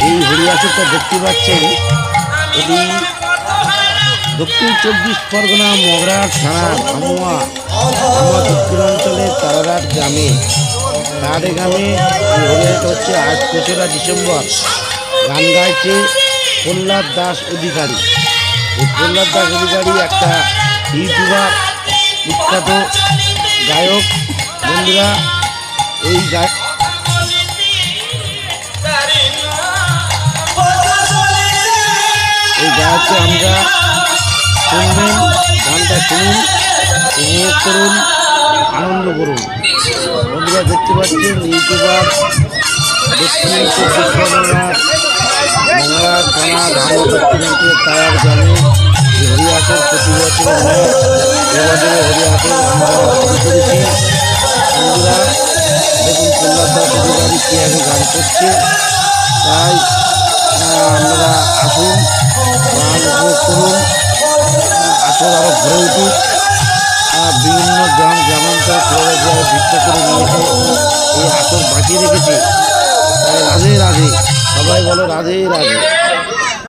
এই হরিয়াসরটা দেখতে পাচ্ছেন, এটি দক্ষিণ 24 পরগনা মগরার থানা ধামুয়া দক্ষিণাঞ্চলের তারারাট গ্রামে গ্রামে এই হরিয়াসরটা হচ্ছে। আজ 3রা ডিসেম্বর। গান গাইছে প্রহ্লাদ দাস অধিকারী। এই প্রহ্লাদ দাস অধিকারী একটা ইউটিউবার, বিখ্যাত গায়ক। বন্ধুরা, এই গায়ককে আমরা শুনবেন, গানটা শুনুন, উপভোগ করুন, আনন্দ করুন। বন্ধুরা দেখতে পাচ্ছেন ইউটিউবার দক্ষিণ 24 পরগনার মংলা থানা ধামুয়া দক্ষিণাঞ্চলের তারার গ্রামে হরিয়াসর প্রতি বছর এবছরে হরিয়াসর আমরা শুরু করেছি। বন্ধুরা দেখুন প্রহ্লাদ দাস অধিকারী কীভাবে গান করছে, তাই আপনারা আসুন, গান উপভোগ করুন, আসর আরও ভরে উঠুক। বিভিন্ন গ্রামাঞ্চল শহরে ভিক্ষা করে নিয়েছে, এই আসর বাঁচিয়ে রেখেছে। তাই রাধে রাধে, সবাই বলো রাধে রাধে।